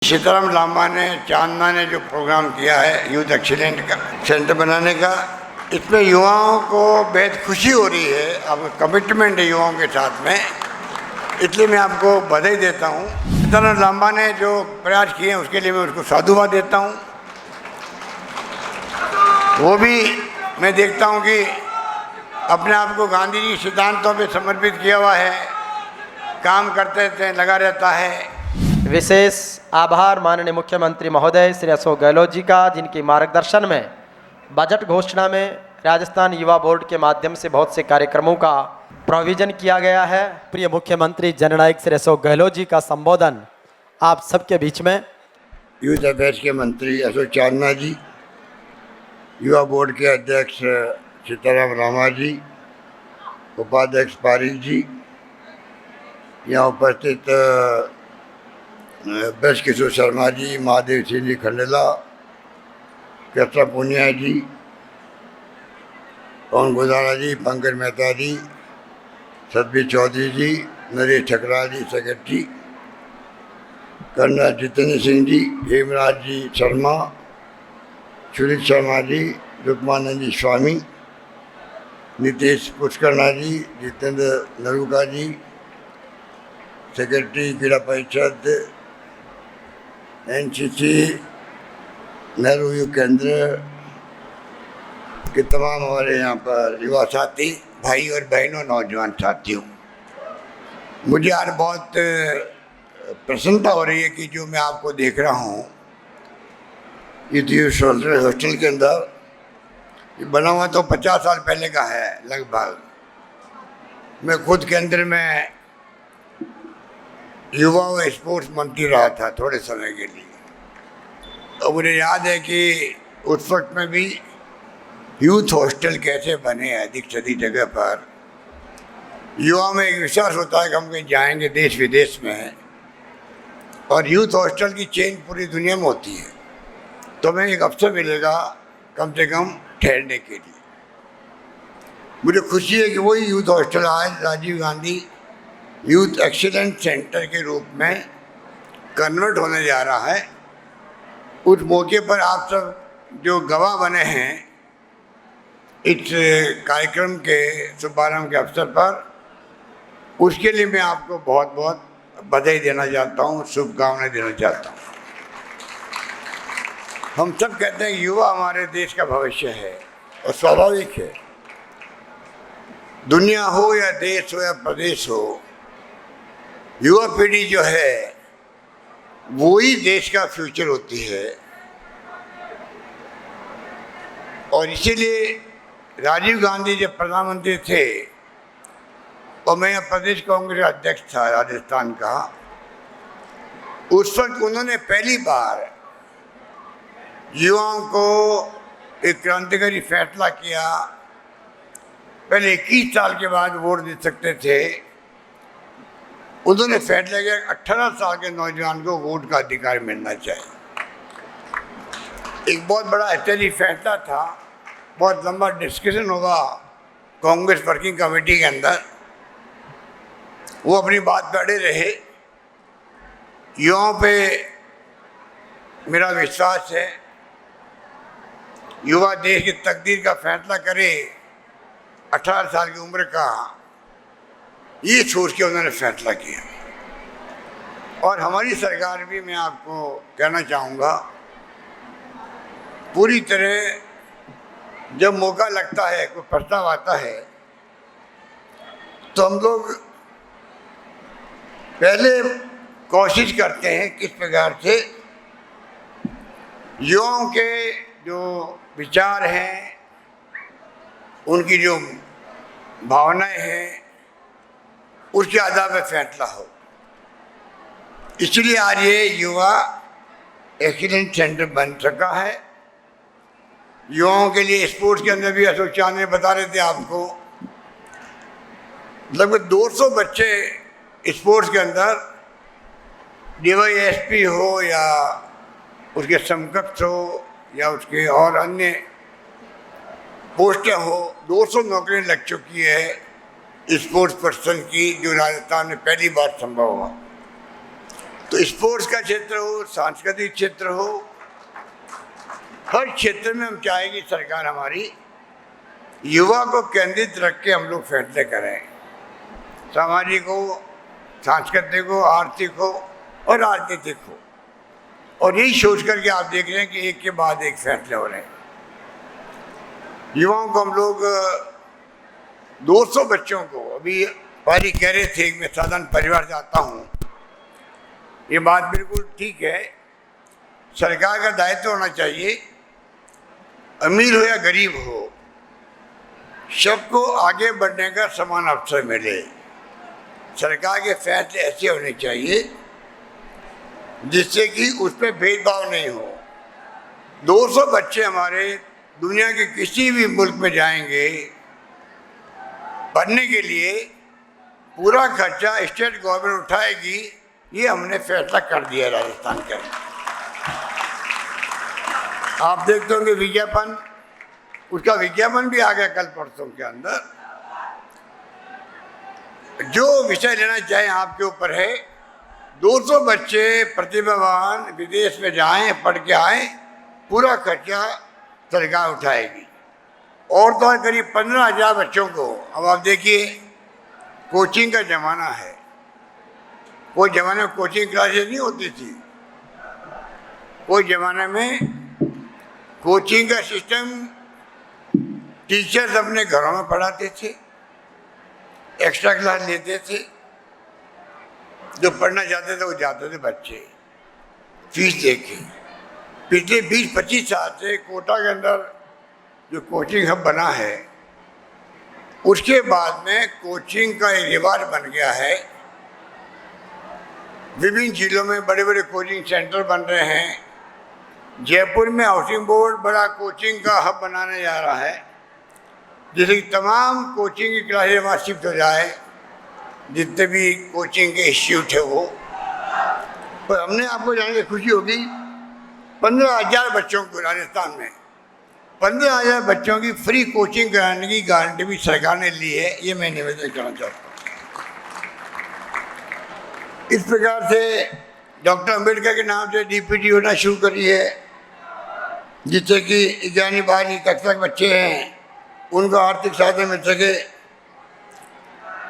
सीताराम लांबा ने चांदना ने जो प्रोग्राम किया है यूथ एक्सीलेंट का सेंटर बनाने का, इसमें युवाओं को बेहद खुशी हो रही है। आपका कमिटमेंट है युवाओं के साथ में, इसलिए मैं आपको बधाई देता हूँ। सीताराम लांबा ने जो प्रयास किए हैं उसके लिए मैं उसको साधुवाद देता हूँ। वो भी मैं देखता हूँ कि अपने आप को गांधी जी सिद्धांतों पे समर्पित किया हुआ है, काम करते रहते हैं, लगा रहता है। विशेष आभार माननीय मुख्यमंत्री महोदय श्री अशोक गहलोत जी का, जिनके मार्गदर्शन में बजट घोषणा में राजस्थान युवा बोर्ड के माध्यम से बहुत से कार्यक्रमों का प्रोविजन किया गया है। प्रिय मुख्यमंत्री जननायक श्री अशोक गहलोत जी का संबोधन आप सबके बीच में। यूथ अफेयर्स के मंत्री अशोक चांदना जी, युवा बोर्ड के अध्यक्ष सीताराम लांबा जी, उपाध्यक्ष पारिक जी, यहाँ उपस्थित ब्रज किशोर शर्मा जी, महादेव सिंह जी खंडेला, कृष्णा पुनिया जी, पवन गोदारा जी, पंकज मेहता जी, सतबीर चौधरी जी, नरेश ठकराल जी सेक्रेटरी, कर्नल जितेंद्र सिंह जी, हेमराज जी शर्मा, सुनील शर्मा जी, रुक्मानंद जी स्वामी, नितेश पुष्करना जी, जितेंद्र नरूका जी, सेक्रेटरी क्रीड़ा परिषद, एनसीसी, नेहरू युवा केंद्र के तमाम हमारे यहाँ पर युवा साथी, भाई और बहनों, नौजवान साथियों, मुझे आज बहुत प्रसन्नता हो रही है कि जो मैं आपको देख रहा हूँ इस हॉस्टल के अंदर, ये बना हुआ तो 50 साल पहले का है लगभग। मैं खुद के अंदर में युवा व स्पोर्ट्स मंत्री रहा था थोड़े समय के लिए, तो मुझे याद है कि उस वक्त में भी यूथ हॉस्टल कैसे बने अधिक से अधिक जगह पर। युवा में एक विश्वास होता है कि हम कहीं जाएंगे देश विदेश में, और यूथ हॉस्टल की चेन पूरी दुनिया में होती है, तो हमें एक अवसर मिलेगा कम से कम ठहरने के लिए। मुझे खुशी है कि वही यूथ हॉस्टल आज Rajiv Gandhi youth excellent centre के रूप में कन्वर्ट होने जा रहा है। उस मौके पर आप सब जो गवाह बने हैं इस कार्यक्रम के शुभारंभ के अवसर पर, उसके लिए मैं आपको बहुत बहुत बधाई देना चाहता हूँ, शुभकामनाएं देना चाहता हूँ। हम सब कहते हैं युवा हमारे देश का भविष्य है, और स्वाभाविक है, दुनिया हो या देश हो या प्रदेश हो, युवा पीढ़ी जो है वो ही देश का फ्यूचर होती है। और इसीलिए राजीव गांधी जब प्रधानमंत्री थे और मैं प्रदेश कांग्रेस अध्यक्ष था राजस्थान का, उस वक्त उन्होंने पहली बार युवाओं को एक क्रांतिकारी फैसला किया। पहले 21 साल के बाद वोट दे सकते थे, उन्होंने फैसला किया 18 साल के नौजवान को वोट का अधिकार मिलना चाहिए। एक बहुत बड़ा ऐतिहासिक फैसला था, बहुत लंबा डिस्कशन होगा कांग्रेस वर्किंग कमेटी के अंदर, वो अपनी बात पे अड़े रहे। युवाओं पे मेरा विश्वास है, युवा देश की तकदीर का फैसला करे 18 साल की उम्र का, ये सोच के उन्होंने फैसला किया। और हमारी सरकार भी, मैं आपको कहना चाहूँगा, पूरी तरह जब मौका लगता है, कोई प्रस्ताव आता है, तो हम लोग पहले कोशिश करते हैं किस प्रकार से युवाओं के जो विचार हैं, उनकी जो भावनाएं हैं, उसके आधार पर फैसला हो। इसलिए आज ये युवा एक्सीलेंट सेंटर बन सका है। युवाओं के लिए स्पोर्ट्स के अंदर भी अशोक चांद ने बता रहे थे आपको, लगभग 200 बच्चे स्पोर्ट्स के अंदर, DYSP हो या उसके समकक्ष हो या उसके और अन्य पोस्टें हो, 200 नौकरियां लग चुकी है स्पोर्ट्स पर्सन की, जो राजस्थान में पहली बार संभव हुआ। तो स्पोर्ट्स का क्षेत्र हो, सांस्कृतिक क्षेत्र हो, हर क्षेत्र में हम चाहेंगे सरकार हमारी युवा को केंद्रित रख के हम लोग फैसले करें, सामाजिक हो, सांस्कृतिक हो, आर्थिक हो और राजनीतिक हो। और यही सोच करके आप देख रहे हैं कि एक के बाद एक फैसले हो रहे हैं। युवाओं को हम लोग 200 बच्चों को, अभी पारी कह रहे थे मैं साधारण परिवार से आता हूँ, ये बात बिल्कुल ठीक है। सरकार का दायित्व होना चाहिए, अमीर हो या गरीब हो, सबको आगे बढ़ने का समान अवसर मिले। सरकार के फैसले ऐसे होने चाहिए जिससे कि उस पर भेदभाव नहीं हो। 200 बच्चे हमारे दुनिया के किसी भी मुल्क में जाएंगे पढ़ने के लिए, पूरा खर्चा स्टेट गवर्नमेंट उठाएगी, ये हमने फैसला कर दिया राजस्थान के अंदर। आप देखते होंगे विज्ञापन, उसका विज्ञापन भी आ गया कल परसों के अंदर। जो विषय लेना चाहें आपके ऊपर है। 200 बच्चे प्रतिभावान विदेश में जाएं, पढ़ के आएँ, पूरा खर्चा सरकार उठाएगी। और तो और करीब 15,000 बच्चों को, अब आप देखिए कोचिंग का ज़माना है, कोई ज़माने में कोचिंग क्लासेस नहीं होती थी, कोई ज़माने में कोचिंग का सिस्टम टीचर्स अपने घरों में पढ़ाते थे, एक्स्ट्रा क्लास लेते थे, जो पढ़ना चाहते थे वो जाते थे बच्चे फीस देके। पिछले 20-25 साल से कोटा के अंदर जो कोचिंग हब बना है, उसके बाद में कोचिंग का एक रिवाज बन गया है। विभिन्न जिलों में बड़े बड़े कोचिंग सेंटर बन रहे हैं। जयपुर में हाउसिंग बोर्ड बड़ा कोचिंग का हब बनाने जा रहा है, जिससे कि तमाम कोचिंग की क्लासेस वहाँ शिफ्ट हो जाए, जितने भी कोचिंग के इंस्टीट्यूट है वो। पर हमने आपको जान के खुशी होगी, 15,000 बच्चों को राजस्थान में 15,000 बच्चों की फ्री कोचिंग कराने की गारंटी भी सरकार ने ली है। ये मैं निवेदन करना चाहता हूँ। इस प्रकार से डॉक्टर अम्बेडकर के नाम से डीपीटी होना शुरू करी है, जिससे कि 11वीं 12वीं कक्षा के बच्चे हैं उनको आर्थिक सहायता मिल सके।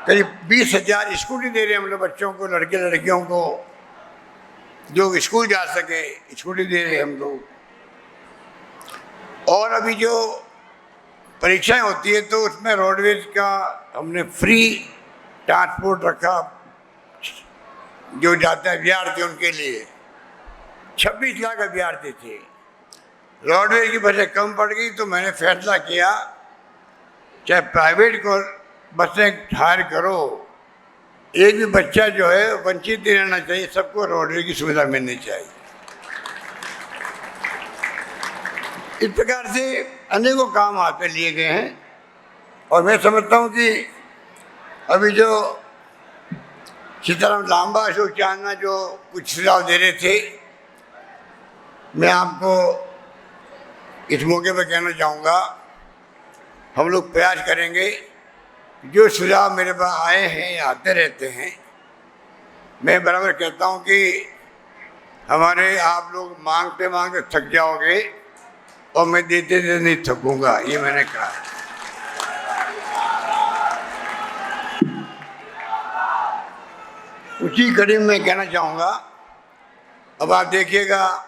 करीब 20,000 स्कूटी दे रहे हैं हम लोग बच्चों को, लड़के लड़कियों को, जो स्कूल जा सके स्कूटी दे रहे हैं हम लोग। और अभी जो परीक्षाएं होती है तो उसमें रोडवेज का हमने फ्री ट्रांसपोर्ट रखा, जो जाते हैं अभ्यर्थी उनके लिए। 26 लाख अभ्यर्थी थे, रोडवेज की बसें कम पड़ गई तो मैंने फैसला किया चाहे प्राइवेट को बसें हायर करो, एक भी बच्चा जो है वंचित नहीं रहना चाहिए, सबको रोडवेज की सुविधा मिलनी चाहिए। इस प्रकार से अनेकों काम हाथ पे लिए गए हैं। और मैं समझता हूँ कि अभी जो सीताराम लांबा अशोक चांदना जो कुछ सुझाव दे रहे थे, मैं आपको इस मौके पर कहना चाहूँगा, हम लोग प्रयास करेंगे। जो सुझाव मेरे पास आए हैं या आते रहते हैं, मैं बराबर कहता हूँ कि हमारे आप लोग मांगते मांगते थक जाओगे और मैं देते देते नहीं थकूँगा, ये मैंने कहा। उसी कड़ी में मैं कहना चाहूँगा, अब आप देखिएगा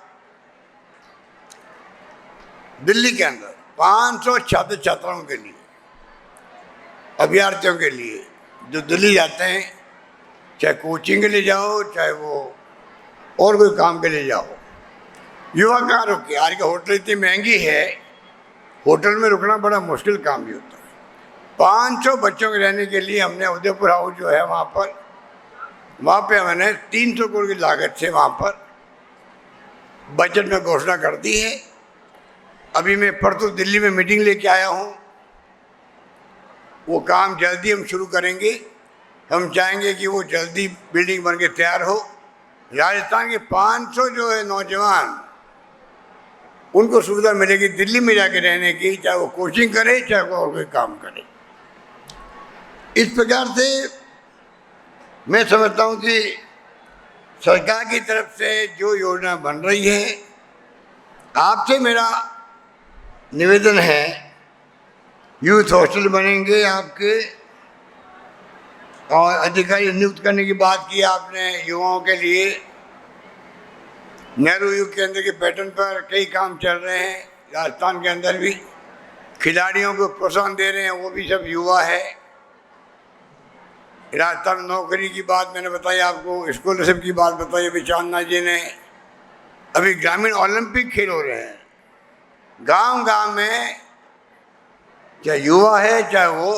दिल्ली के अंदर 500 छात्र छात्राओं के लिए, अभ्यर्थियों के लिए जो दिल्ली जाते हैं, चाहे कोचिंग के लिए जाओ चाहे वो और कोई काम के लिए जाओ, युवा कहाँ रुके? आज का होटल इतनी महंगी है, होटल में रुकना बड़ा मुश्किल काम भी होता है। 500 बच्चों के रहने के लिए हमने उदयपुर हाउस जो है वहाँ पे मैंने 300 करोड़ की लागत से वहाँ पर बजट में घोषणा कर दी है। अभी मैं परसों दिल्ली में मीटिंग लेके आया हूँ, वो काम जल्दी हम शुरू करेंगे। हम चाहेंगे कि वो जल्दी बिल्डिंग बन के तैयार हो। राजस्थान के 500 जो है नौजवान, उनको सुविधा मिलेगी दिल्ली में जाके रहने की, चाहे वो कोचिंग करे चाहे वो और कोई काम करे। इस प्रकार से मैं समझता हूँ कि सरकार की तरफ से जो योजना बन रही है, आपसे मेरा निवेदन है, यूथ हॉस्टल बनेंगे आपके, और अधिकारी नियुक्त करने की बात की आपने युवाओं के लिए। नेहरू युग केंद्र के पैटर्न पर कई काम चल रहे हैं राजस्थान के अंदर भी, खिलाड़ियों को प्रोत्साहन दे रहे हैं, वो भी सब युवा है। राजस्थान में नौकरी की बात मैंने बताई आपको, स्कॉलरशिप की बात बताई अभी चांदना जी ने। अभी ग्रामीण ओलंपिक खेल हो रहे हैं गांव गांव में, चाहे युवा है चाहे वो,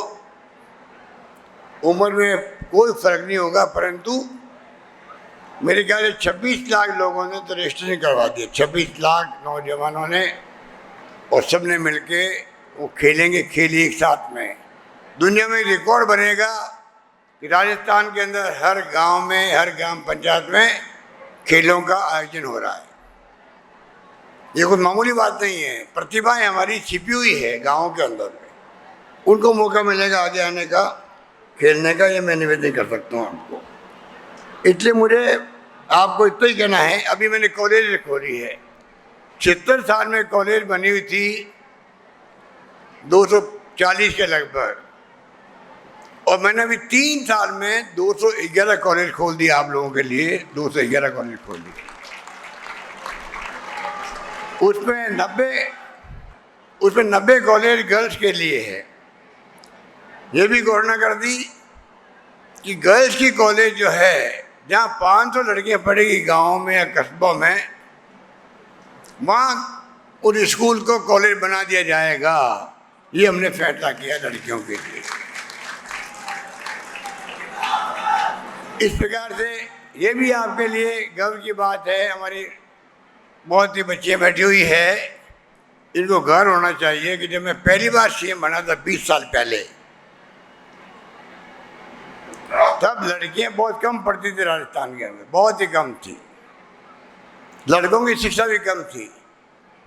उम्र में कोई फर्क नहीं होगा, परंतु मेरे ख्याल से 26 लाख लोगों ने तो रजिस्ट्रेशन करवा दिया, 26 लाख नौजवानों ने, और सब ने मिलके वो खेलेंगे खेल एक साथ में। दुनिया में रिकॉर्ड बनेगा कि राजस्थान के अंदर हर गांव में, हर ग्राम पंचायत में खेलों का आयोजन हो रहा है। ये कोई मामूली बात नहीं है, प्रतिभाएं हमारी छिपी हुई है गाँव के अंदर में, उनको मौका मिलेगा आगे आने का, खेलने का। ये मैं निवेदन कर सकता हूँ आपको। इसलिए मुझे आपको इतना ही कहना है, अभी मैंने कॉलेज खोली है, 76 साल में कॉलेज बनी हुई थी 240 के लगभग, और मैंने अभी 3 साल में 211 कॉलेज खोल दिया आप लोगों के लिए, 211 कॉलेज खोल दिए। उसमें 90 कॉलेज गर्ल्स के लिए है। ये भी घोषणा कर दी कि गर्ल्स की कॉलेज जो है, जहाँ 500 लड़कियाँ पढ़ेगी गाँव में या कस्बों में, वहाँ उन स्कूल को कॉलेज बना दिया जाएगा। ये हमने फैसला किया लड़कियों के लिए। इस प्रकार से ये भी आपके लिए गर्व की बात है। हमारी बहुत सी बच्चियाँ बैठी हुई है, इनको गर्व होना चाहिए कि जब मैं पहली बार सीएम बना था 20 साल पहले, तब लड़कियां बहुत कम पढ़ती थी राजस्थान के अंदर, बहुत ही कम थी, लड़कों की शिक्षा भी कम थी।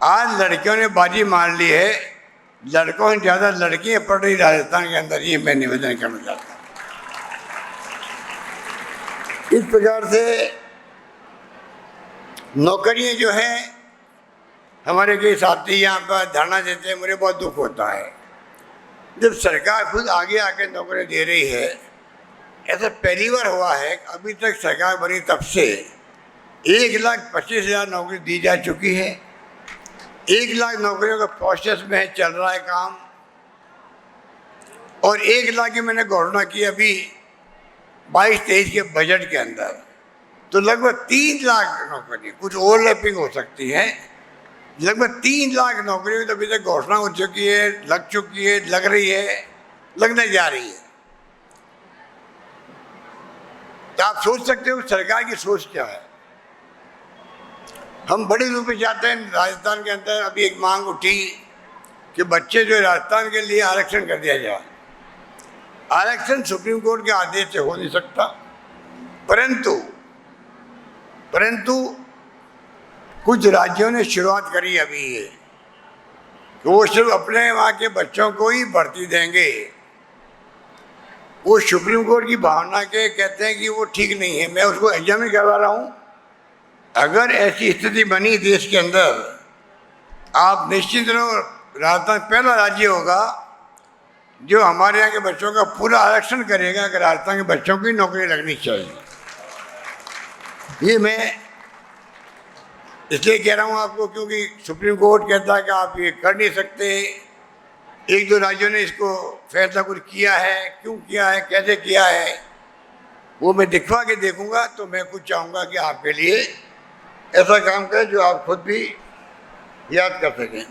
आज लड़कियों ने बाजी मार ली है, लड़कों से ज़्यादा लड़कियां पढ़ रही राजस्थान के अंदर। ये मैं निवेदन करना चाहता हूँ। इस प्रकार से नौकरियां जो है, हमारे कई साथी यहाँ पर धरना देते हैं, मुझे बहुत दुख होता है जब सरकार खुद आगे आके नौकरी दे रही है। ऐसा पहली बार हुआ है, अभी तक सरकार बनी तब से 1,25,000 नौकरी दी जा चुकी है। 1 लाख नौकरियों का प्रोसेस में चल रहा है काम, और 1 लाख की मैंने घोषणा की अभी 22-23 के बजट के अंदर। तो लगभग 3 लाख नौकरी, कुछ ओवरलैपिंग हो सकती है, लगभग 3 लाख नौकरियों की तो अभी तक घोषणा हो चुकी है, लग चुकी है, लग रही है, लगने जा रही है। तो आप सोच सकते हो सरकार की सोच क्या है। हम बड़े रूप में चाहते हैं राजस्थान के अंदर। अभी एक मांग उठी कि बच्चे जो राजस्थान के लिए आरक्षण कर दिया जाए। आरक्षण सुप्रीम कोर्ट के आदेश से हो नहीं सकता, परंतु कुछ राज्यों ने शुरुआत करी अभी ये कि वो सिर्फ अपने वहाँ के बच्चों को ही भर्ती देंगे। वो सुप्रीम कोर्ट की भावना के कहते हैं कि वो ठीक नहीं है। मैं उसको एग्जामिन करवा रहा हूँ। अगर ऐसी स्थिति बनी देश के अंदर, आप निश्चित रहो राजस्थान पहला राज्य होगा जो हमारे यहाँ के बच्चों का पूरा आरक्षण करेगा कि राजस्थान के बच्चों की नौकरी लगनी चाहिए। ये मैं इसलिए कह रहा हूँ आपको, क्योंकि सुप्रीम कोर्ट कहता है कि आप ये कर नहीं सकते। 1-2 राज्यों ने इसको फैसला कुछ किया है, क्यों किया है, कैसे किया है, वो मैं दिखवा के देखूंगा। तो मैं कुछ चाहूँगा कि आपके लिए ऐसा काम करें जो आप खुद भी याद कर सकें।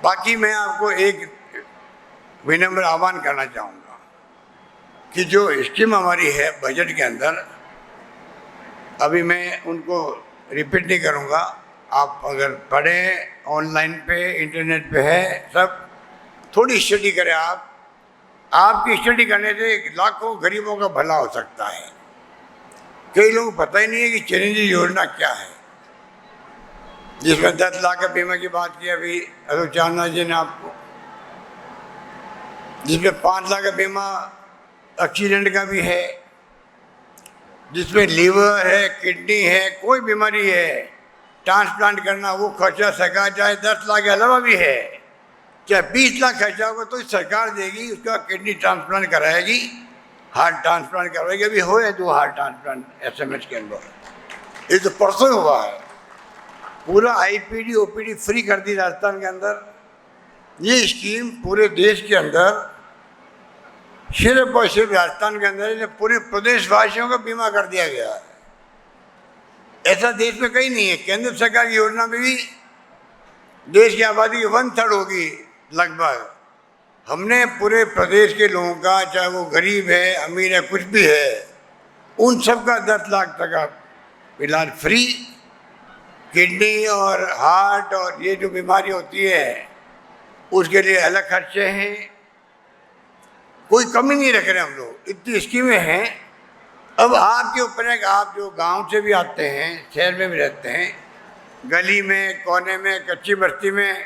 बाकी मैं आपको एक विनम्र आह्वान करना चाहूँगा कि जो स्कीम हमारी है बजट के अंदर, अभी मैं उनको रिपीट नहीं करूँगा। आप अगर पढ़ें, ऑनलाइन पे, इंटरनेट पे है सब, थोड़ी स्टडी करें। आपकी स्टडी करने से लाखों गरीबों का भला हो सकता है। कई लोगों को पता ही नहीं है कि चिरंजीवी योजना क्या है, जिसमें 10 लाख का बीमा की बात की अभी चांदना जी ने आपको, जिसमें 5 लाख का बीमा एक्सीडेंट का भी है, जिसमें लीवर है, किडनी है, कोई बीमारी है, ट्रांसप्लांट करना वो खर्चा सरकार चाहे 10 लाख के अलावा भी है, चाहे 20 लाख खर्चा होगा तो सरकार देगी, उसका किडनी ट्रांसप्लांट कराएगी, हार्ट ट्रांसप्लांट करवाएगी। अभी हो है 2 हार्ट ट्रांसप्लांट SMS के अंदर, ये तो परसों हुआ है। पूरा IPD OPD फ्री कर दी राजस्थान के अंदर। ये स्कीम पूरे देश के अंदर सिर्फ और सिर्फ राजस्थान के अंदर पूरे प्रदेशवासियों का बीमा कर दिया गया है। ऐसा देश में कहीं नहीं है। केंद्र सरकार की योजना में भी देश की आबादी की 1/3 होगी लगभग। हमने पूरे प्रदेश के लोगों का, चाहे वो गरीब है, अमीर है, कुछ भी है, उन सब का 10 लाख तक का इलाज फ्री। किडनी और हार्ट और ये जो बीमारी होती है उसके लिए अलग खर्चे हैं। कोई कमी नहीं रख रहे हम लोग, इतनी स्कीमें हैं। अब आपके ऊपर है कि आप जो गांव से भी आते हैं, शहर में भी रहते हैं, गली में, कोने में, कच्ची बस्ती में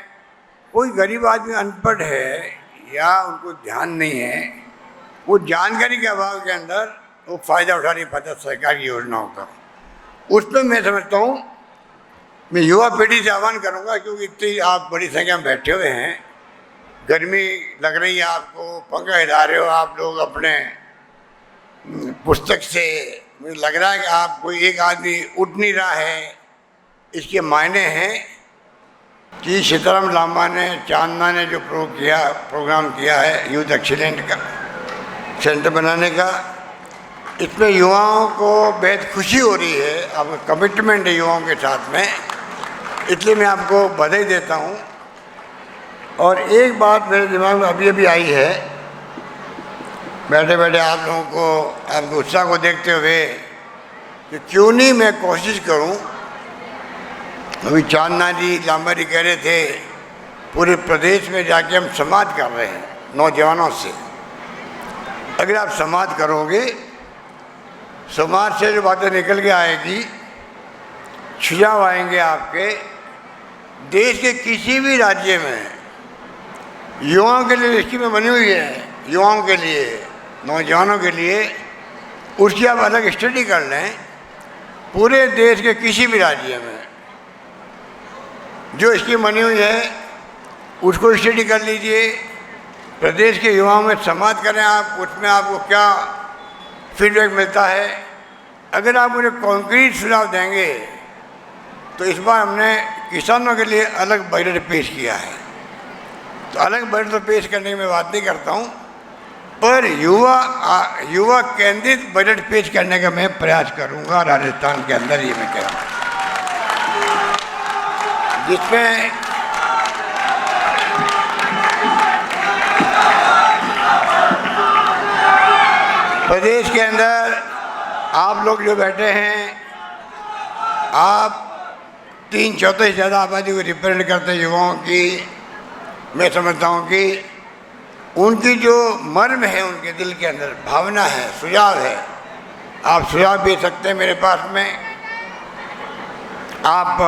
कोई गरीब आदमी अनपढ़ है या उनको ध्यान नहीं है, वो जानकारी के अभाव के अंदर वो फ़ायदा उठा नहीं पाता सरकार की योजनाओं का। उसमें मैं समझता हूँ, मैं युवा पीढ़ी से आह्वान करूँगा, क्योंकि इतनी आप बड़ी संख्या में बैठे हुए हैं, गर्मी लग रही है आपको, पंखा हिला रहे हो आप लोग अपने पुस्तक से, मुझे लग रहा है कि आप कोई एक आदमी उठ नहीं रहा है। इसके मायने हैं कि सीताराम लांबा ने, चांदना ने जो प्रोग्राम किया है यूथ एक्सीलेंट का सेंटर बनाने का, इसमें युवाओं को बेहद खुशी हो रही है। आपका कमिटमेंट है युवाओं के साथ में, इसलिए मैं आपको बधाई देता हूँ। और एक बात मेरे दिमाग में अभी अभी आई है, बैठे बैठे आप लोगों को, आपके उत्साह को देखते हुए, कि क्यों नहीं मैं कोशिश करूं। अभी चांदना जी, लांबा जी कह रहे थे पूरे प्रदेश में जाके हम संवाद कर रहे हैं नौजवानों से। अगर आप संवाद करोगे, समाज से जो बातें निकल के आएगी, सुझाव आएंगे आपके, देश के किसी भी राज्य में युवाओं के लिए स्कीमें बनी हुई है, युवाओं के लिए, नौजवानों के लिए, उसकी आप अलग स्टडी कर लें। पूरे देश के किसी भी राज्य में जो स्कीम बनी हुई है उसको स्टडी कर लीजिए, प्रदेश के युवाओं में संवाद करें आप, उसमें आपको क्या फीडबैक मिलता है। अगर आप मुझे कॉन्क्रीट सुझाव देंगे तो इस बार हमने किसानों के लिए अलग बजट पेश किया है। तो अलग बजट तो पेश करने की मैं बात नहीं करता हूँ, पर युवा केंद्रित बजट पेश करने का मैं प्रयास करूँगा राजस्थान के अंदर, ये मैं कह रहा हूँ, जिसमें प्रदेश के अंदर आप लोग जो बैठे हैं, आप 3/4 से ज़्यादा आबादी को रिप्रेजेंट करते हैं युवाओं की। मैं समझता हूँ कि उनकी जो मर्म है, उनके दिल के अंदर भावना है, सुझाव है, आप सुझाव भेज सकते हैं मेरे पास में, आप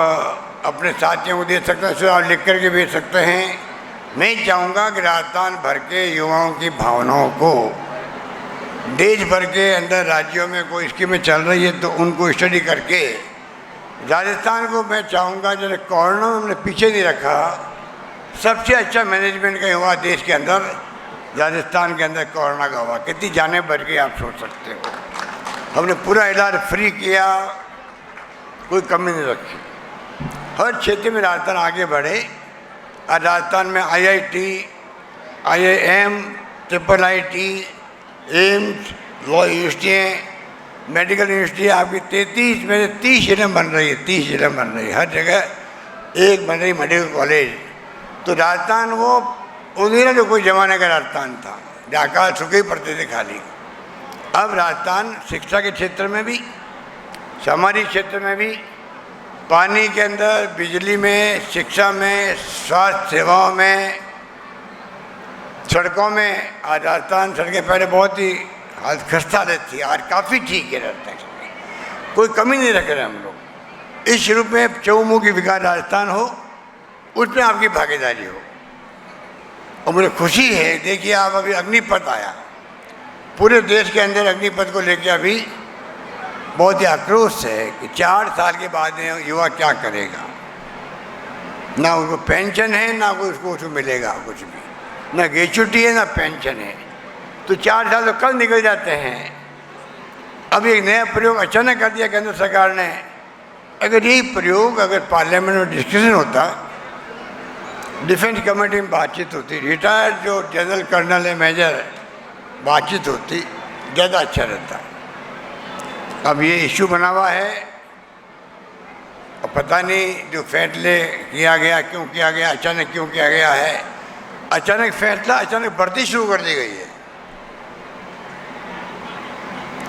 अपने साथियों को दे सकते हैं, सुझाव लिख करके भेज सकते हैं। मैं चाहूँगा कि राजस्थान भर के युवाओं की भावनाओं को, देश भर के अंदर राज्यों में कोई स्कीमें चल रही है तो उनको स्टडी करके राजस्थान को मैं चाहूँगा, जैसे कोरोना में हमने पीछे नहीं रखा, सबसे अच्छा मैनेजमेंट का हुआ देश के अंदर, राजस्थान के अंदर कोरोना का हुआ। कितनी जानें बढ़ गई आप सोच सकते हो। हमने पूरा इलाज फ्री किया, कोई कमी नहीं रखी। हर क्षेत्र में राजस्थान आगे बढ़े। और राजस्थान में IIT, IIM, IIIT, AIIMS, law यूनिवर्सिटियाँ, मेडिकल यूनिवर्सिटी आपकी 33 में से 30 जिले बन रही है, 30 जिले बन रही है, हर जगह एक बन रही मेडिकल कॉलेज। तो राजस्थान वो उन्हीं जो कोई जमाने का राजस्थान था, जहाँ सूखे पड़ते थे खाली। अब राजस्थान शिक्षा के क्षेत्र में भी, सामाजिक क्षेत्र में भी, पानी के अंदर, बिजली में, शिक्षा में, स्वास्थ्य सेवाओं में, सड़कों में, आज राजस्थान सड़कें पहले बहुत ही हालत खस्ता रहती थी, आज काफ़ी ठीक है राजस्थान, कोई कमी नहीं रख रहे हम लोग। इस रूप में चहुमुखी विकास राजस्थान हो, उसमें आपकी भागीदारी हो। और मुझे खुशी है, देखिए आप अभी अग्निपथ आया, पूरे देश के अंदर अग्निपथ को लेकर अभी बहुत ही आक्रोश है कि 4 साल के बाद युवा क्या करेगा। ना उनको पेंशन है, ना उसको मिलेगा कुछ भी, ना ग्रेच्युटी है, ना पेंशन है। तो 4 साल तो कल निकल जाते हैं। अब एक नया प्रयोग अचानक कर दिया केंद्र सरकार ने। अगर यही प्रयोग अगर पार्लियामेंट में डिस्कशन होता, डिफेंस कमेटी में बातचीत होती, रिटायर्ड जो जनरल कर्नल है, मेजर, बातचीत होती, ज़्यादा अच्छा रहता। अब ये इशू बना हुआ है और पता नहीं जो फैसले किया गया, क्यों किया गया, अचानक क्यों किया गया है। अचानक फैसला, अचानक भर्ती शुरू कर दी गई है।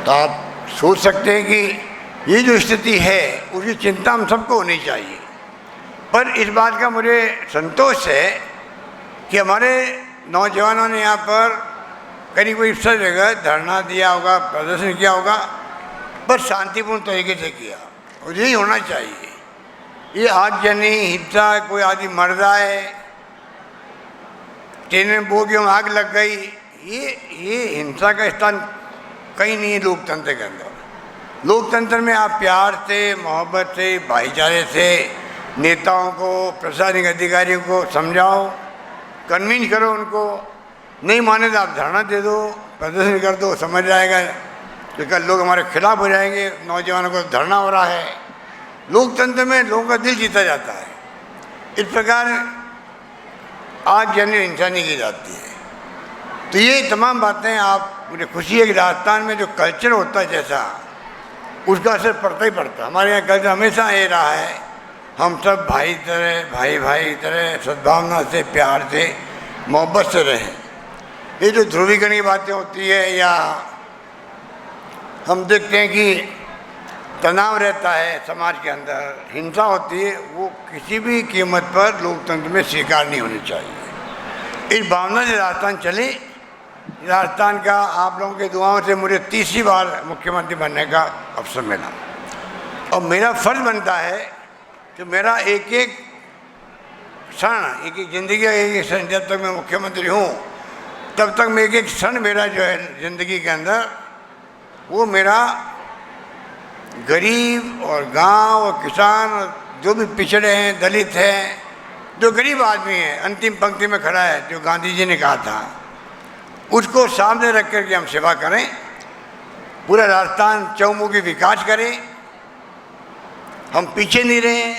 तो आप सोच सकते हैं कि ये जो स्थिति है उसकी चिंता हम सबको होनी चाहिए। पर इस बात का मुझे संतोष है कि हमारे नौजवानों ने यहाँ पर करीब करीब सब जगह धरना दिया होगा, प्रदर्शन किया होगा, पर शांतिपूर्ण तरीके से किया, और यही होना चाहिए। ये आगजनी, हिंसा, कोई आदमी मर रहा है, ट्रेन में बोगियों में आग लग गई, ये हिंसा का स्थान कहीं नहीं है लोकतंत्र के अंदर। लोकतंत्र में आप प्यार से, मोहब्बत से, भाईचारे से नेताओं को, प्रशासनिक अधिकारियों को समझाओ, कन्विंस करो उनको। नहीं माने तो आप धरना दे दो, प्रदर्शन कर दो, समझ जाएगा कि कल लोग हमारे खिलाफ हो जाएंगे। नौजवानों को धरना हो रहा है। लोकतंत्र में लोगों का दिल जीता जाता है। इस प्रकार आगजनी हिंसा नहीं की जाती है। तो ये तमाम बातें आप, मुझे खुशी है कि राजस्थान में जो कल्चर होता है जैसा, उसका असर पड़ता ही पड़ता। हमारे यहाँ कल्चर हमेशा ये रहा है, हम सब भाई तरह, भाई तरह सद्भावना से, प्यार से, मोहब्बत से रहें। ये जो ध्रुवीकरण की बातें होती है, या हम देखते हैं कि तनाव रहता है समाज के अंदर, हिंसा होती है, वो किसी भी कीमत पर लोकतंत्र में स्वीकार नहीं होनी चाहिए। इस भावना से राजस्थान चले। राजस्थान का आप लोगों की दुआओं से मुझे 30री बार मुख्यमंत्री बनने का अवसर मिला, और मेरा फर्ज बनता है कि मेरा एक एक क्षण, एक एक जिंदगी का एक एक क्षण, जब तक मैं मुख्यमंत्री हूँ तब तक मैं एक एक क्षण मेरा जो है ज़िंदगी के अंदर, वो मेरा गरीब और गांव और किसान और जो भी पिछड़े हैं, दलित हैं, जो गरीब आदमी है, अंतिम पंक्ति में खड़ा है, जो गांधी जी ने कहा था, उसको सामने रख कर के हम सेवा करें। पूरा राजस्थान चौमुखी विकास करें। हम पीछे नहीं रहें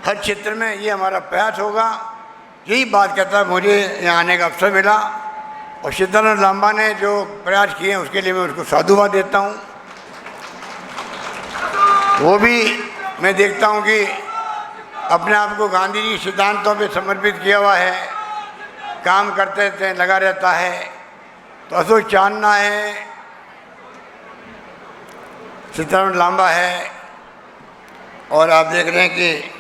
हर क्षेत्र में, ये हमारा प्रयास होगा। यही बात कहता है, मुझे यहाँ आने का अवसर मिला, और सीताराम लांबा ने जो प्रयास किए हैं उसके लिए मैं उसको साधुवाद देता हूँ। वो भी मैं देखता हूँ कि अपने आप को गांधी जी सिद्धांतों पे समर्पित किया हुआ है, काम करते रहते हैं, लगा रहता है। तो अशोक चांदना है, सीताराम लांबा है, और आप देख रहे हैं कि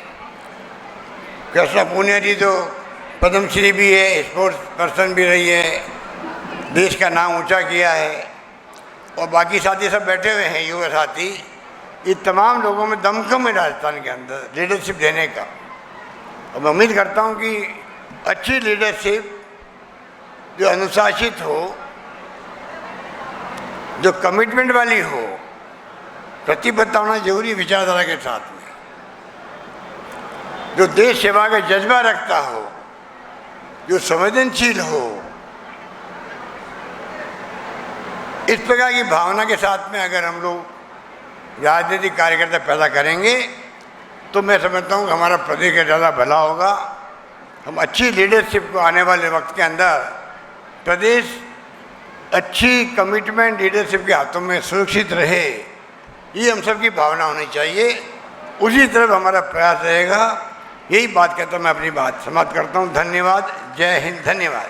कृष्णा पूनिया जी तो पद्मश्री भी है, स्पोर्ट्स पर्सन भी रही है, देश का नाम ऊंचा किया है, और बाकी साथी सब बैठे हुए हैं, युवा साथी। ये तमाम लोगों में दमखम है राजस्थान के अंदर लीडरशिप देने का, और मैं उम्मीद करता हूँ कि अच्छी लीडरशिप जो अनुशासित हो, जो कमिटमेंट वाली हो, प्रतिबद्धता होना जरूरी विचारधारा के साथ में, जो देश सेवा का जज्बा रखता हो, जो संवेदनशील हो, इस प्रकार की भावना के साथ में अगर हम लोग राजनीतिक कार्यकर्ता पैदा करेंगे तो मैं समझता हूँ कि हमारा प्रदेश का ज़्यादा भला होगा। हम अच्छी लीडरशिप को आने वाले वक्त के अंदर प्रदेश अच्छी कमिटमेंट लीडरशिप के हाथों में सुरक्षित रहे, ये हम सब की भावना होनी चाहिए। उसी तरफ हमारा प्रयास रहेगा। यही बात कहता मैं अपनी बात समाप्त करता हूँ। धन्यवाद। जय हिंद। धन्यवाद।